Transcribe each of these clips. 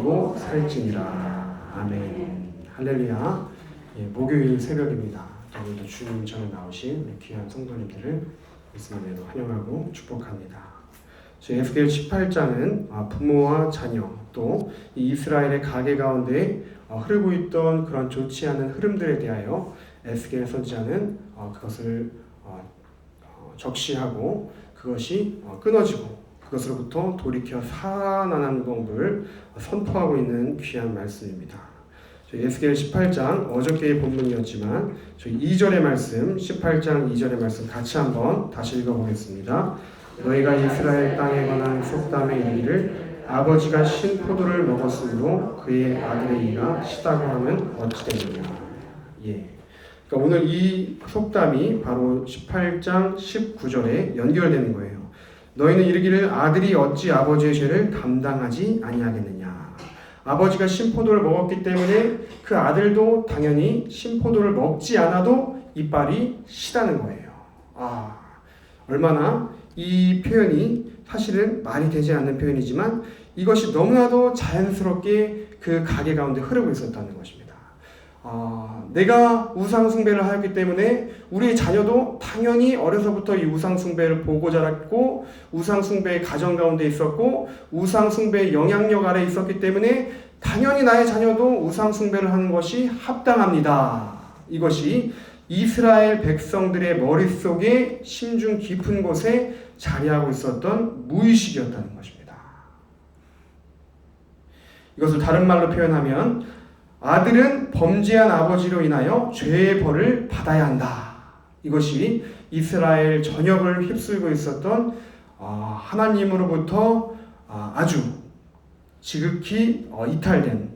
먹이고 살찌니라. 아멘. 할렐루야. 예, 목요일 새벽입니다. 오늘도 주님 전에 나오신 우리 귀한 성도님들을 말씀으로 환영하고 축복합니다. 저희 에스겔 18장은 부모와 자녀 또 이스라엘의 가계 가운데 흐르고 있던 그런 좋지 않은 흐름들에 대하여 에스겔 선지자는 그것을 적시하고 그것이 끊어지고 그것으로부터 돌이켜 살아나는 법을 선포하고 있는 귀한 말씀입니다. 저희 에스겔 18장 어저께의 본문이었지만 저희 2절의 말씀 18장 2절의 말씀 같이 한번 다시 읽어보겠습니다. 너희가 이스라엘 땅에 관한 속담에 이르기를 아버지가 신 포도를 먹었으므로 그의 아들의 이가 시다고 하면 어찌 되느냐. 예. 그러니까 오늘 이 속담이 바로 18장 19절에 연결되는 거예요. 너희는 이르기를 아들이 어찌 아버지의 죄를 감당하지 아니하겠느냐. 아버지가 신포도를 먹었기 때문에 그 아들도 당연히 신포도를 먹지 않아도 이빨이 시다는 거예요. 얼마나 이 표현이 사실은 말이 되지 않는 표현이지만 이것이 너무나도 자연스럽게 그 가게 가운데 흐르고 있었다는 것입니다. 내가 우상 숭배를 하였기 때문에 우리 자녀도 당연히 어려서부터 이 우상 숭배를 보고 자랐고 우상 숭배의 가정 가운데 있었고 우상 숭배의 영향력 아래 있었기 때문에 당연히 나의 자녀도 우상 숭배를 하는 것이 합당합니다. 이것이 이스라엘 백성들의 머릿속에 심중 깊은 곳에 자리하고 있었던 무의식이었다는 것입니다. 이것을 다른 말로 표현하면 아들은 범죄한 아버지로 인하여 죄의 벌을 받아야 한다. 이것이 이스라엘 전역을 휩쓸고 있었던 하나님으로부터 아주 지극히 이탈된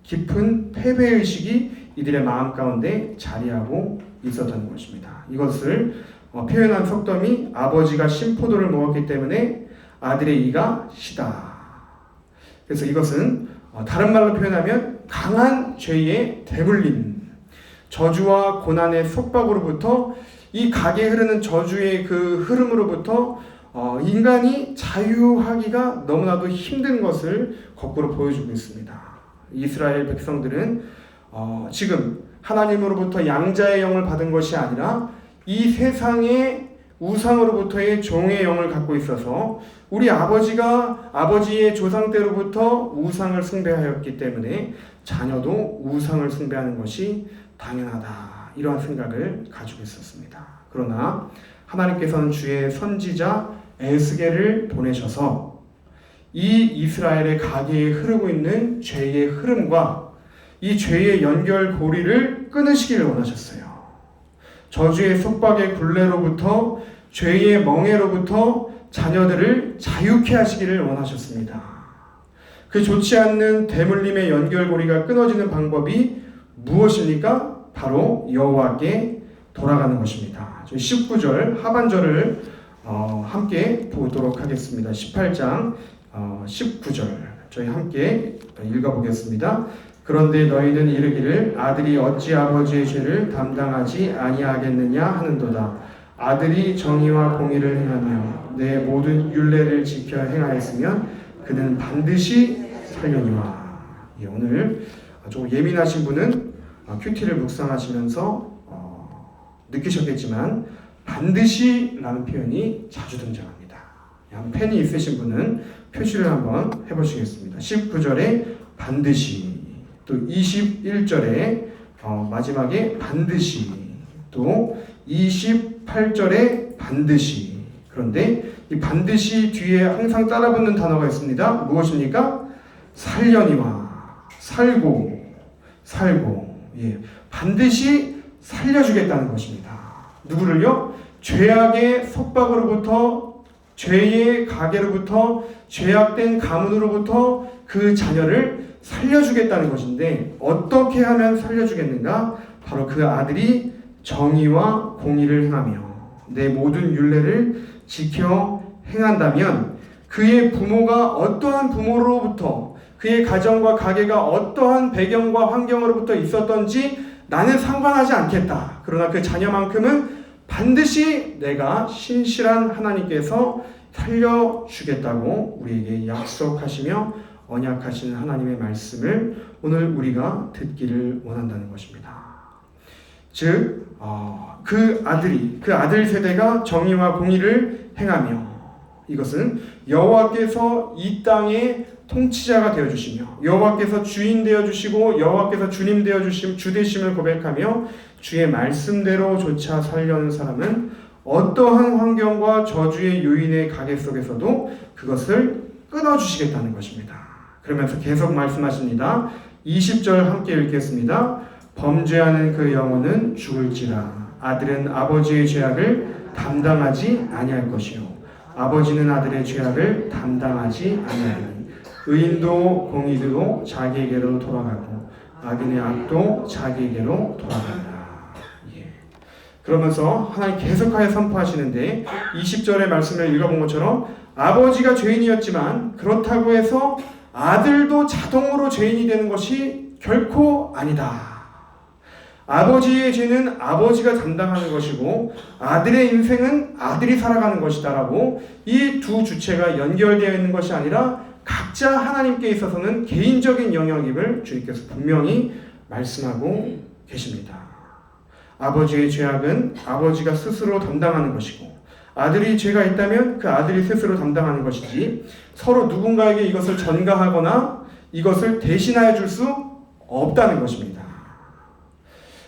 깊은 패배의식이 이들의 마음 가운데 자리하고 있었던 것입니다. 이것을 표현한 속담이 아버지가 신포도를 먹었기 때문에 아들의 이가 시다. 그래서 이것은 다른 말로 표현하면 강한 죄의 대물림, 저주와 고난의 속박으로부터 이 가게에 흐르는 저주의 그 흐름으로부터 인간이 자유하기가 너무나도 힘든 것을 거꾸로 보여주고 있습니다. 이스라엘 백성들은 지금 하나님으로부터 양자의 영을 받은 것이 아니라 이 세상의 우상으로부터의 종의 영을 갖고 있어서 우리 아버지가 아버지의 조상 때로부터 우상을 숭배하였기 때문에 자녀도 우상을 숭배하는 것이 당연하다. 이러한 생각을 가지고 있었습니다. 그러나 하나님께서는 주의 선지자 에스겔을 보내셔서 이 이스라엘의 가계에 흐르고 있는 죄의 흐름과 이 죄의 연결고리를 끊으시기를 원하셨어요. 저주의 속박의 굴레로부터 죄의 멍에로부터 자녀들을 자유케 하시기를 원하셨습니다. 그 좋지 않는 대물림의 연결고리가 끊어지는 방법이 무엇입니까? 바로 여호와께 돌아가는 것입니다. 19절 하반절을 함께 보도록 하겠습니다. 18장 19절 저희 함께 읽어보겠습니다. 그런데 너희는 이르기를 아들이 어찌 아버지의 죄를 감당하지 아니하겠느냐 하는도다. 아들이 정의와 공의를 행하며 내 모든 율례를 지켜 행하였으면 그는 반드시 살려니와. 오늘 조금 예민하신 분은 큐티를 묵상하시면서 느끼셨겠지만 반드시 라는 표현이 자주 등장합니다. 펜이 있으신 분은 표시를 한번 해보시겠습니다. 19절에 반드시, 또 21절에 마지막에 반드시, 또 28절에 반드시. 그런데 이 반드시 뒤에 항상 따라붙는 단어가 있습니다. 무엇입니까? 살려니와, 살고. 예, 반드시 살려주겠다는 것입니다. 누구를요? 죄악의 속박으로부터, 죄의 가계로부터, 죄악된 가문으로부터 그 자녀를 살려주겠다는 것인데 어떻게 하면 살려주겠는가? 바로 그 아들이 정의와 공의를 행하며 내 모든 율례를 지켜 행한다면 그의 부모가 어떠한 부모로부터 그의 가정과 가계가 어떠한 배경과 환경으로부터 있었던지 나는 상관하지 않겠다. 그러나 그 자녀만큼은 반드시 내가 신실한 하나님께서 살려주겠다고 우리에게 약속하시며 언약하시는 하나님의 말씀을 오늘 우리가 듣기를 원한다는 것입니다. 즉, 그 아들 세대가 정의와 공의를 행하며 이것은 여호와께서 이 땅의 통치자가 되어 주시며 여호와께서 주인 되어 주시고 여호와께서 주님 되어 주심 주 되심을 고백하며 주의 말씀대로 조차 살려는 사람은 어떠한 환경과 저주의 요인의 가계 속에서도 그것을 끊어 주시겠다는 것입니다. 그러면서 계속 말씀하십니다. 20절 함께 읽겠습니다. 범죄하는 그 영혼은 죽을지라. 아들은 아버지의 죄악을 담당하지 아니할 것이요 아버지는 아들의 죄악을 담당하지 아니하리니 의인도 공의도 자기에게로 돌아가고 악인의 악도 자기에게로 돌아간다. 그러면서 하나님 계속하여 선포하시는데 20절의 말씀을 읽어본 것처럼 아버지가 죄인이었지만 그렇다고 해서 아들도 자동으로 죄인이 되는 것이 결코 아니다. 아버지의 죄는 아버지가 담당하는 것이고 아들의 인생은 아들이 살아가는 것이다라고 이 두 주체가 연결되어 있는 것이 아니라 각자 하나님께 있어서는 개인적인 영역임을 주님께서 분명히 말씀하고 계십니다. 아버지의 죄악은 아버지가 스스로 담당하는 것이고 아들이 죄가 있다면 그 아들이 스스로 담당하는 것이지 서로 누군가에게 이것을 전가하거나 이것을 대신하여 줄 수 없다는 것입니다.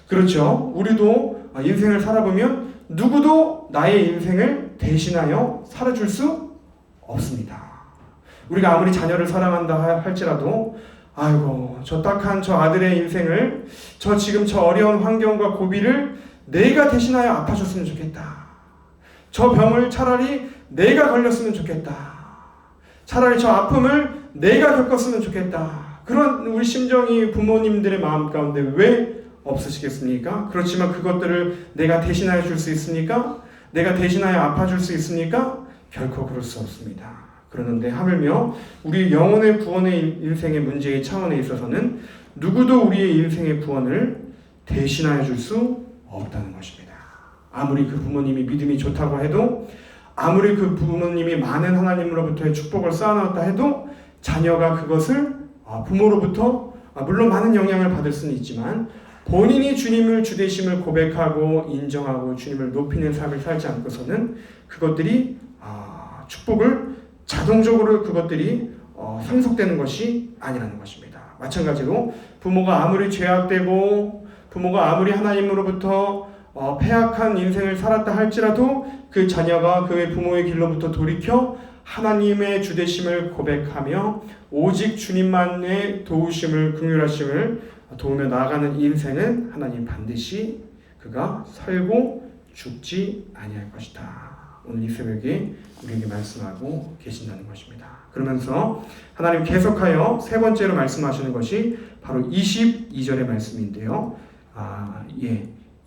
그렇죠. 우리도 인생을 살아보면 누구도 나의 인생을 대신하여 살아줄 수 없습니다. 우리가 아무리 자녀를 사랑한다 할지라도 아이고 저 딱한 저 아들의 인생을 지금 저 어려운 환경과 고비를 내가 대신하여 아파줬으면 좋겠다. 저 병을 차라리 내가 걸렸으면 좋겠다. 차라리 저 아픔을 내가 겪었으면 좋겠다. 그런 우리 심정이 부모님들의 마음 가운데 왜 없으시겠습니까? 그렇지만 그것들을 내가 대신하여 줄 수 있습니까? 내가 대신하여 아파줄 수 있습니까? 결코 그럴 수 없습니다. 그러는데 하물며 우리 영혼의 구원의 인생의 문제의 차원에 있어서는 누구도 우리의 인생의 구원을 대신하여 줄 수 없다는 것입니다. 아무리 그 부모님이 믿음이 좋다고 해도 아무리 그 부모님이 많은 하나님으로부터의 축복을 쌓아놨다 해도 자녀가 그것을 부모로부터 물론 많은 영향을 받을 수는 있지만 본인이 주님을 주되심을 고백하고 인정하고 주님을 높이는 삶을 살지 않고서는 그것들이 축복을 자동적으로 그것들이 상속되는 것이 아니라는 것입니다. 마찬가지로 부모가 아무리 죄악되고 부모가 아무리 하나님으로부터 패악한 인생을 살았다 할지라도 그 자녀가 그의 부모의 길로부터 돌이켜 하나님의 주되심을 고백하며 오직 주님만의 도우심을 긍휼하심을 도우며 나아가는 인생은 하나님 반드시 그가 살고 죽지 아니할 것이다. 오늘 이 새벽에 우리에게 말씀하고 계신다는 것입니다. 그러면서 하나님 계속하여 세 번째로 말씀하시는 것이 바로 22절의 말씀인데요.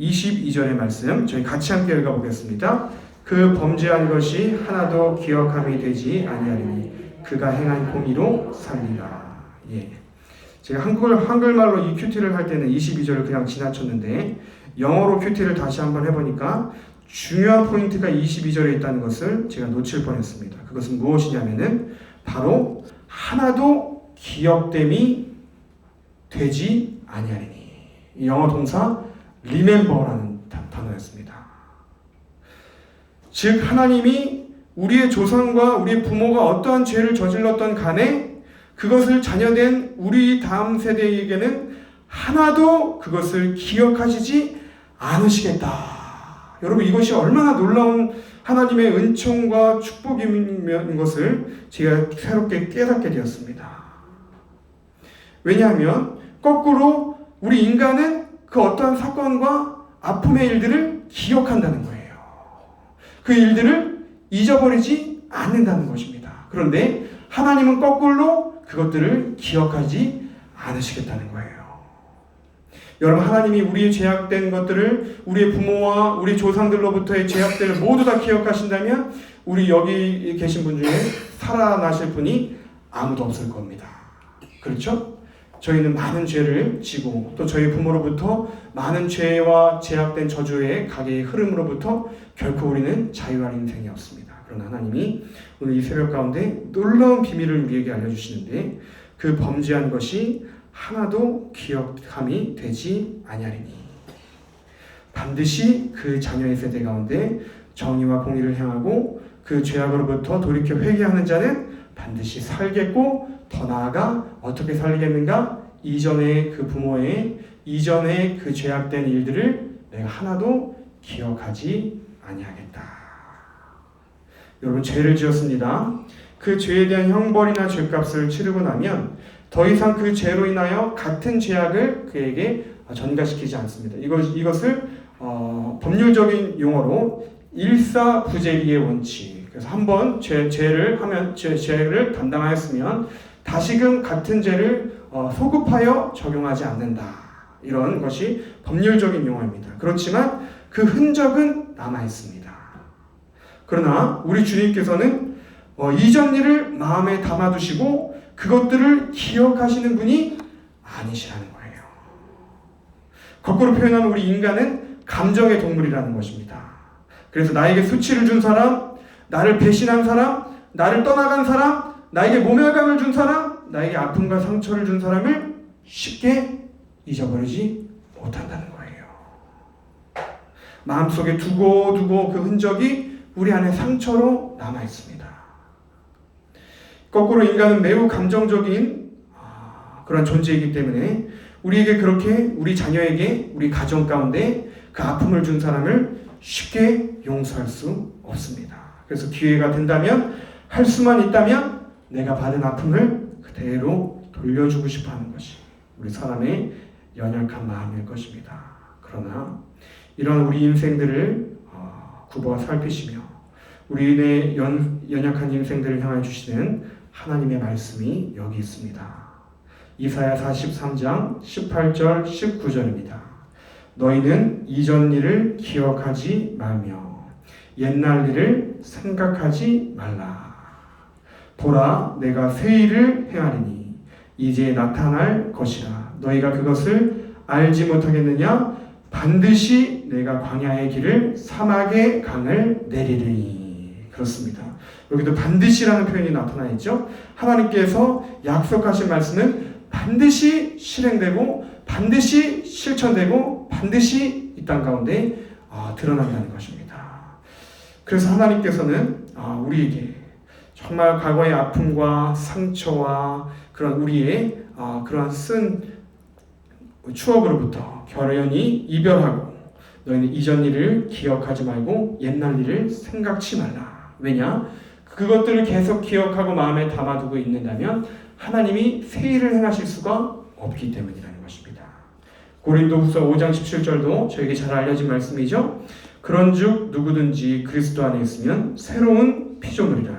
22절의 말씀 저희 같이 함께 읽어보겠습니다. 그 범죄한 것이 하나도 기억함이 되지 아니하리니 그가 행한 공의로 살리라. 제가 한글말로 이 큐티를 할 때는 22절을 그냥 지나쳤는데 영어로 큐티를 다시 한번 해보니까 중요한 포인트가 22절에 있다는 것을 제가 놓칠 뻔했습니다. 그것은 무엇이냐면은 바로 하나도 기억됨이 되지 아니하리니. 이 영어 동사 remember라는 단어였습니다. 즉 하나님이 우리의 조상과 우리의 부모가 어떠한 죄를 저질렀던 간에 그것을 자녀된 우리 다음 세대에게는 하나도 그것을 기억하시지 않으시겠다. 여러분 이것이 얼마나 놀라운 하나님의 은총과 축복인 것을 제가 새롭게 깨닫게 되었습니다. 왜냐하면 거꾸로 우리 인간은 그 어떠한 사건과 아픔의 일들을 기억한다는 거예요. 그 일들을 잊어버리지 않는다는 것입니다. 그런데 하나님은 거꾸로 그것들을 기억하지 않으시겠다는 거예요. 여러분 하나님이 우리의 죄악된 것들을 우리의 부모와 우리 조상들로부터의 죄악들을 모두 다 기억하신다면 우리 여기 계신 분 중에 살아나실 분이 아무도 없을 겁니다. 그렇죠? 저희는 많은 죄를 지고 또 저희 부모로부터 많은 죄와 죄악된 저주의 가계의 흐름으로부터 결코 우리는 자유할 인생이 없습니다. 그러나 하나님이 오늘 이 새벽 가운데 놀라운 비밀을 우리에게 알려주시는데 그 범죄한 것이 하나도 기억함이 되지 아니하리니 반드시 그 자녀의 세대 가운데 정의와 공의를 행하고 그 죄악으로부터 돌이켜 회개하는 자는 반드시 살겠고 더 나아가 어떻게 살겠는가? 이전의 그 부모의 이전의 그 죄악된 일들을 내가 하나도 기억하지 아니하겠다. 여러분 죄를 지었습니다. 그 죄에 대한 형벌이나 죄값을 치르고 나면 더 이상 그 죄로 인하여 같은 죄악을 그에게 전가시키지 않습니다. 이것을 법률적인 용어로 일사부재리의 원칙. 그래서 한번 죄를 담당하였으면 다시금 같은 죄를 소급하여 적용하지 않는다. 이런 것이 법률적인 용어입니다. 그렇지만 그 흔적은 남아 있습니다. 그러나 우리 주님께서는 이전 일을 마음에 담아두시고 그것들을 기억하시는 분이 아니시라는 거예요. 거꾸로 표현하면 우리 인간은 감정의 동물이라는 것입니다. 그래서 나에게 수치를 준 사람, 나를 배신한 사람, 나를 떠나간 사람, 나에게 모멸감을 준 사람, 나에게 아픔과 상처를 준 사람을 쉽게 잊어버리지 못한다는 거예요. 마음속에 두고 그 흔적이 우리 안에 상처로 남아 있습니다. 거꾸로 인간은 매우 감정적인 그런 존재이기 때문에 우리에게 그렇게 우리 자녀에게 우리 가정 가운데 그 아픔을 준 사람을 쉽게 용서할 수 없습니다. 그래서 기회가 된다면 할 수만 있다면 내가 받은 아픔을 그대로 돌려주고 싶어하는 것이 우리 사람의 연약한 마음일 것입니다. 그러나 이런 우리 인생들을 굽어 살피시며 우리의 연약한 인생들을 향해 주시는 하나님의 말씀이 여기 있습니다. 이사야 43장 18절 19절입니다. 너희는 이전 일을 기억하지 말며 옛날 일을 생각하지 말라. 보라, 내가 새 일을 행하리니 이제 나타날 것이라. 너희가 그것을 알지 못하겠느냐? 반드시 내가 광야의 길을 사막의 강을 내리리니. 그렇습니다. 여기도 반드시라는 표현이 나타나 있죠. 하나님께서 약속하신 말씀은 반드시 실행되고 반드시 실천되고 반드시 이 땅 가운데 드러난다는 것입니다. 그래서 하나님께서는 우리에게 정말 과거의 아픔과 상처와 그런 우리의 그러한 쓴 추억으로부터 결연히 이별하고 너희는 이전 일을 기억하지 말고 옛날 일을 생각지 말라. 왜냐? 그것들을 계속 기억하고 마음에 담아두고 있는다면 하나님이 새 일을 행하실 수가 없기 때문이라는 것입니다. 고린도후서 5장 17절도 저에게 잘 알려진 말씀이죠. 그런즉 누구든지 그리스도 안에 있으면 새로운 피조물이라.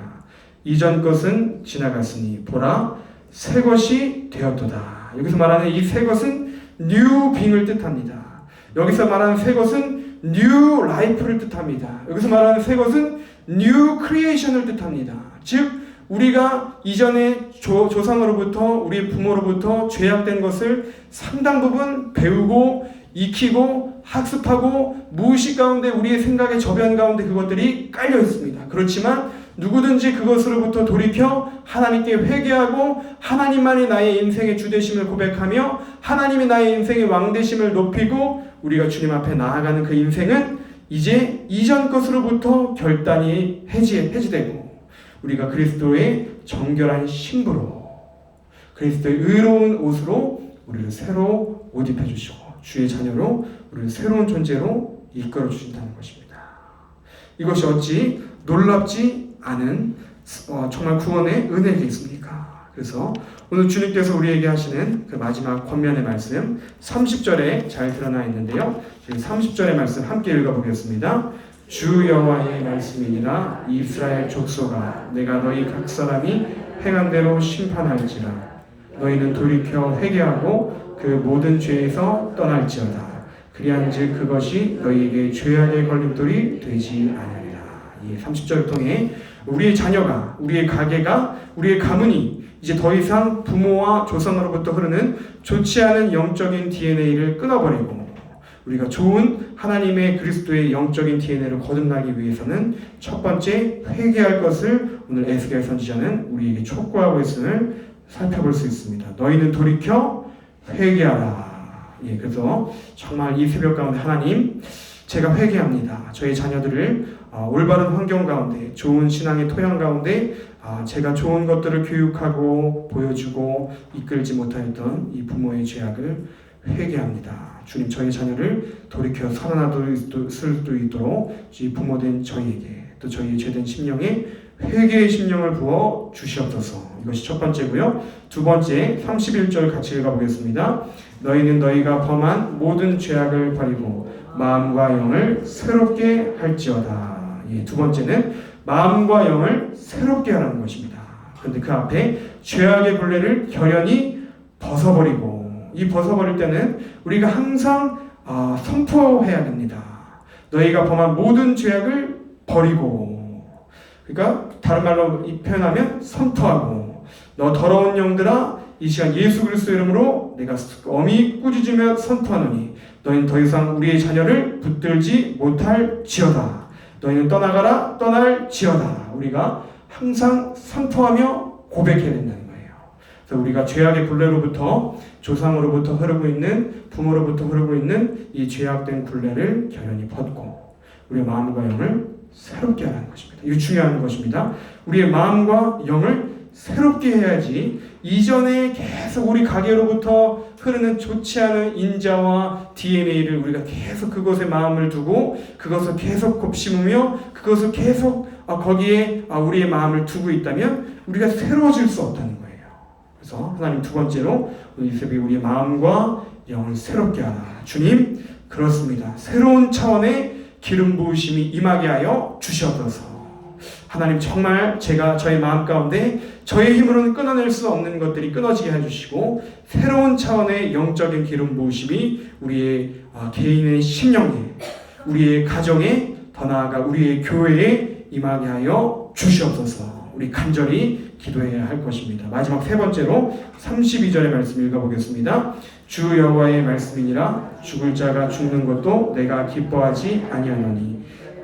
이전 것은 지나갔으니 보라 새 것이 되었도다. 여기서 말하는 이 새 것은 new being을 뜻합니다. 여기서 말하는 새 것은 new life를 뜻합니다. 여기서 말하는 새 것은 new creation을 뜻합니다. 즉 우리가 이전에 조상으로부터 우리 부모로부터 죄악된 것을 상당 부분 배우고 익히고 학습하고 무의식 가운데 우리의 생각의 저변 가운데 그것들이 깔려 있습니다. 그렇지만 누구든지 그것으로부터 돌이켜 하나님께 회개하고 하나님만이 나의 인생의 주되심을 고백하며 하나님이 나의 인생의 왕되심을 높이고 우리가 주님 앞에 나아가는 그 인생은 이제 이전 것으로부터 결단이 해지되고 우리가 그리스도의 정결한 신부로 그리스도의 의로운 옷으로 우리를 새로 옷 입혀주시고 주의 자녀로 우리를 새로운 존재로 이끌어 주신다는 것입니다. 이것이 어찌 놀랍지 않은 정말 구원의 은혜이겠습니까? 그래서 오늘 주님께서 우리에게 하시는 그 마지막 권면의 말씀 30절에 잘 드러나 있는데요. 지금 30절의 말씀 함께 읽어보겠습니다. 주 여호와의 말씀이니라. 이스라엘 족속아 내가 너희 각 사람이 행한 대로 심판할지라. 너희는 돌이켜 회개하고 그 모든 죄에서 떠날지어다. 그리한즉 그것이 너희에게 죄악의 걸림돌이 되지 아니하리라. 이 30절을 통해 우리의 자녀가 우리의 가게가 우리의 가문이 이제 더 이상 부모와 조상으로부터 흐르는 좋지 않은 영적인 DNA를 끊어버리고 우리가 좋은 하나님의 그리스도의 영적인 DNA를 거듭나기 위해서는 첫 번째 회개할 것을 오늘 에스겔 선지자는 우리에게 촉구하고 있음을 살펴볼 수 있습니다. 너희는 돌이켜 회개하라. 예, 그래서 정말 이 새벽 가운데 하나님, 제가 회개합니다. 저희 자녀들을 올바른 환경 가운데, 좋은 신앙의 토양 가운데 제가 좋은 것들을 교육하고 보여주고 이끌지 못하였던 이 부모의 죄악을 회개합니다. 주님, 저희 자녀를 돌이켜 살아나도 수도 있도록 이 부모된 저희에게, 또 저희의 죄된 심령에 회개의 심령을 부어 주시옵소서. 이것이 첫 번째고요. 두 번째 31절 같이 읽어보겠습니다. 너희는 너희가 범한 모든 죄악을 버리고 마음과 영을 새롭게 할지어다. 예, 두 번째는 마음과 영을 새롭게 하라는 것입니다. 그런데 그 앞에 죄악의 굴레를 결연히 벗어버리고, 이 벗어버릴 때는 우리가 항상 선포해야 됩니다. 너희가 범한 모든 죄악을 버리고, 그러니까 다른 말로 표현하면 선포하고, 너 더러운 영들아, 이 시간 예수 그리스도 이름으로 내가 엄히 꾸짖으며 선포하노니 너희는 더 이상 우리의 자녀를 붙들지 못할지어다. 너희는 떠나가라, 떠날지어다. 우리가 항상 선포하며 고백해야 된다는 거예요. 그래서 우리가 죄악의 굴레로부터, 조상으로부터 흐르고 있는, 부모로부터 흐르고 있는 이 죄악된 굴레를 결연히 벗고 우리의 마음과 영을 새롭게 하는 것입니다. 이거 중요한 것입니다. 우리의 마음과 영을 새롭게 해야지 이전에 계속 우리 가게로부터 흐르는 좋지 않은 인자와 DNA를 우리가 계속 그것에 마음을 두고 그것을 계속 곱씹으며 그것을 계속 거기에 우리의 마음을 두고 있다면 우리가 새로워질 수 없다는 거예요. 그래서 하나님 두 번째로 이 새벽에 우리의 마음과 영을 새롭게 하라. 주님, 그렇습니다. 새로운 차원의 기름 부으심이 임하게 하여 주시옵소서. 하나님, 정말 제가 저의 마음 가운데 저의 힘으로는 끊어낼 수 없는 것들이 끊어지게 해주시고 새로운 차원의 영적인 기름 부으심이 우리의 개인의 심령에, 우리의 가정에, 더 나아가 우리의 교회에 임하게 하여 주시옵소서. 우리 간절히 기도해야 할 것입니다. 마지막 세 번째로 32절의 말씀 읽어보겠습니다. 주 여호와의 말씀이니라. 죽을 자가 죽는 것도 내가 기뻐하지 아니하노니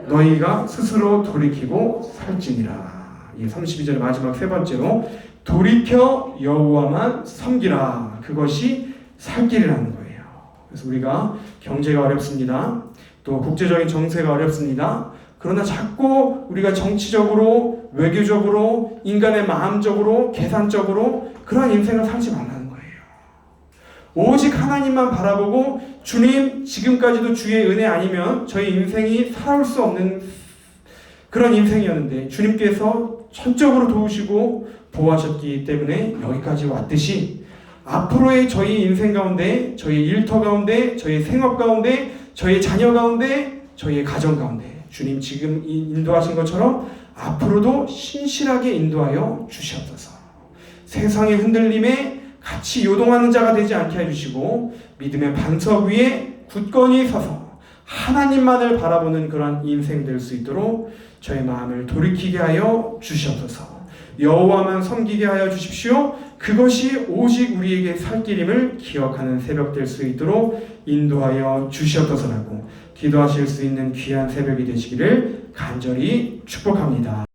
너희가 스스로 돌이키고 살지니라. 32절의 마지막 세 번째로 돌이켜 여호와만 섬기라. 그것이 살 길이라는 거예요. 그래서 우리가 경제가 어렵습니다. 또 국제적인 정세가 어렵습니다. 그러나 자꾸 우리가 정치적으로, 외교적으로, 인간의 마음적으로, 계산적으로 그러한 인생을 살지 말라는 거예요. 오직 하나님만 바라보고, 주님, 지금까지도 주의 은혜 아니면 저희 인생이 살아올 수 없는 그런 인생이었는데 주님께서 전적으로 도우시고 보호하셨기 때문에 여기까지 왔듯이 앞으로의 저희 인생 가운데, 저희 일터 가운데, 저희 생업 가운데, 저희 자녀 가운데, 저희의 가정 가운데 주님 지금 인도하신 것처럼 앞으로도 신실하게 인도하여 주시옵소서. 세상의 흔들림에 같이 요동하는 자가 되지 않게 해주시고 믿음의 반석 위에 굳건히 서서 하나님만을 바라보는 그러한 인생 될 수 있도록 저의 마음을 돌이키게 하여 주시옵소서. 여호와만 섬기게 하여 주십시오. 그것이 오직 우리에게 살 길임을 기억하는 새벽 될 수 있도록 인도하여 주시옵소서라고 기도하실 수 있는 귀한 새벽이 되시기를 간절히 축복합니다.